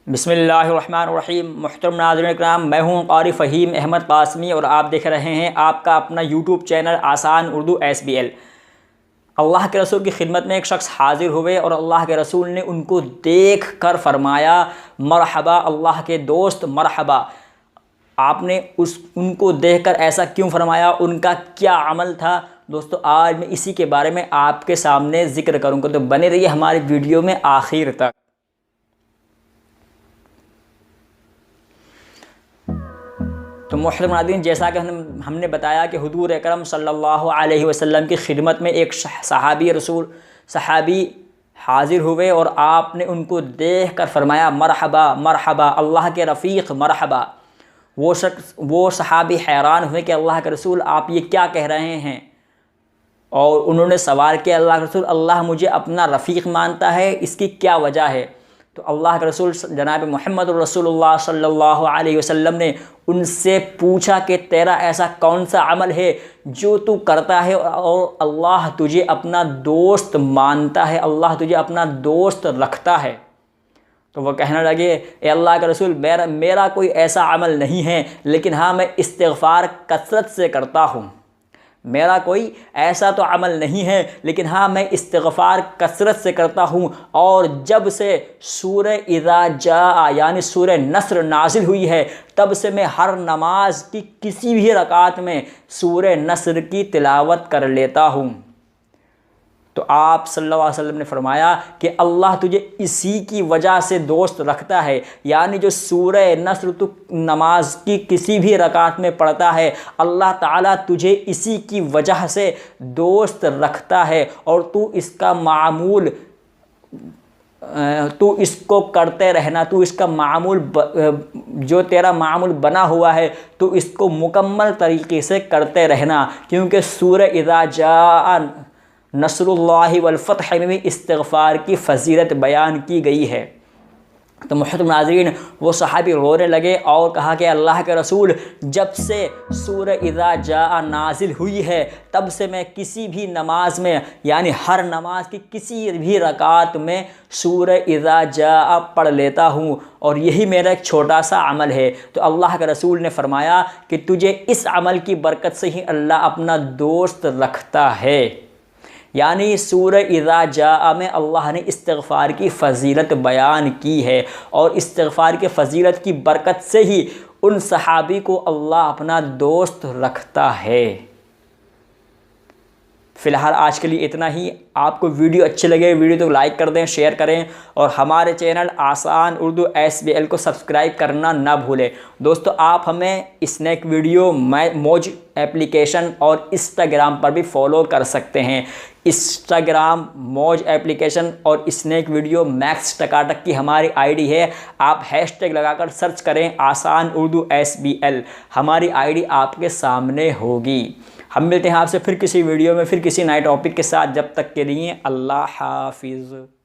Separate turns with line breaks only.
बिस्मिल्लाहिर्रहमानिर्रहीम। मुहतरम नाज़रीन इकराम, मैं हूँ क़ारी फ़हीम अहमद क़ासमी और आप देख रहे हैं आपका अपना यूट्यूब चैनल आसान उर्दू SBL। अल्लाह के रसूल की खिदमत में एक शख्स हाजिर हुए और अल्लाह के रसूल ने उनको देख कर फरमाया, मरहबा अल्लाह के दोस्त मरहबा। आपने उनको देखकर ऐसा क्यों फरमाया, उनका क्या अमल था? दोस्तों, आज मैं इसी के बारे में आपके सामने ज़िक्र करूँगा, तो बने रहिए हमारी वीडियो में आखिर तक। तो मुहतरम नाज़रीन, जैसा कि हमने बताया कि हुज़ूर अकरम सल्लल्लाहु अलैहि वसल्लम की खिदमत में एक सहाबी हाजिर हुए और आपने उनको देख कर फरमाया, मरहबा मरहबा अल्लाह के रफ़ीक़ मरहबा। वो सहाबी हैरान हुए कि अल्लाह के रसूल, आप ये क्या कह रहे हैं? और उन्होंने सवाल किया, अल्लाह के रसूल, अल्लाह मुझे अपना रफ़ीक़ मानता है, इसकी क्या वजह है? तो अल्लाह के रसूल जनाब मोहम्मद रसूलुल्लाह सल्लल्लाहु अलैहि वसल्लम ने उनसे पूछा कि तेरा ऐसा कौन सा अमल है जो तू करता है और अल्लाह तुझे अपना दोस्त मानता है, अल्लाह तुझे अपना दोस्त रखता है? तो वह कहने लगे, ए अल्लाह के रसूल, मेरा कोई ऐसा अमल नहीं है, लेकिन हाँ, मैं इस्तिग़फ़ार कसरत से करता हूँ। मेरा कोई ऐसा तो अमल नहीं है, लेकिन हाँ, मैं इस्तिग़फ़ार कसरत से करता हूँ। और जब से सूरह इज़ा जाअ यानी सूरह नस्र नाज़िल हुई है, तब से मैं हर नमाज की किसी भी रकात में सूरह नस्र की तिलावत कर लेता हूँ। तो आप सल्लल्लाहु अलैहि वसल्लम ने फरमाया कि अल्लाह तुझे इसी की वजह से दोस्त रखता है, यानी जो सूरह नस्र तू नमाज की किसी भी रकात में पढ़ता है, अल्लाह ताला तुझे इसी की वजह से दोस्त रखता है। और तू इसका मामूल, तू इसको करते रहना, तू इसका मामूल जो तेरा मामूल बना हुआ है, तू इसको मुकम्मल तरीके से करते रहना, क्योंकि सूरह इज़ा जाअ नस्रुल्लाहि वल फ़त्ह में भी इस्तिग़फ़ार की फ़ज़ीलत बयान की गई है। तो मुहतरम नाज़रीन, वो सहाबी रोने लगे और कहा कि अल्लाह के रसूल, जब से सूरह इज़ा जाअ नाज़िल हुई है, तब से मैं किसी भी नमाज में यानी हर नमाज की किसी भी रकात में सूरह इज़ा जाअ पढ़ लेता हूँ, और यही मेरा एक छोटा सा अमल है। तो अल्लाह के रसूल ने फरमाया कि तुझे इस अमल की बरकत से ही अल्लाह अपना दोस्त रखता है। यानी सूरह इज़ा जाअ में अल्लाह ने इस्तिग़फ़ार की फ़ज़ीलत बयान की है, और इस्तिग़फ़ार की फ़ज़ीलत की बरकत से ही उन सहाबी को अल्लाह अपना दोस्त रखता है। फ़िलहाल आज के लिए इतना ही। आपको वीडियो अच्छी लगे, वीडियो तो लाइक कर दें, शेयर करें, और हमारे चैनल आसान उर्दू SBL को सब्सक्राइब करना ना भूलें। दोस्तों, आप हमें स्नैक वीडियो मौज एप्लीकेशन और इंस्टाग्राम पर भी फॉलो कर सकते हैं। इंस्टाग्राम मौज एप्लीकेशन और स्नैक वीडियो मैक्स टकाटक की हमारी ID है। आप हैशटैग लगाकर सर्च करें आसान उर्दू SBL, हमारी ID आपके सामने होगी। हम मिलते हैं आपसे फिर किसी वीडियो में, फिर किसी नए टॉपिक के साथ। जब तक के लिए अल्लाह हाफिज़।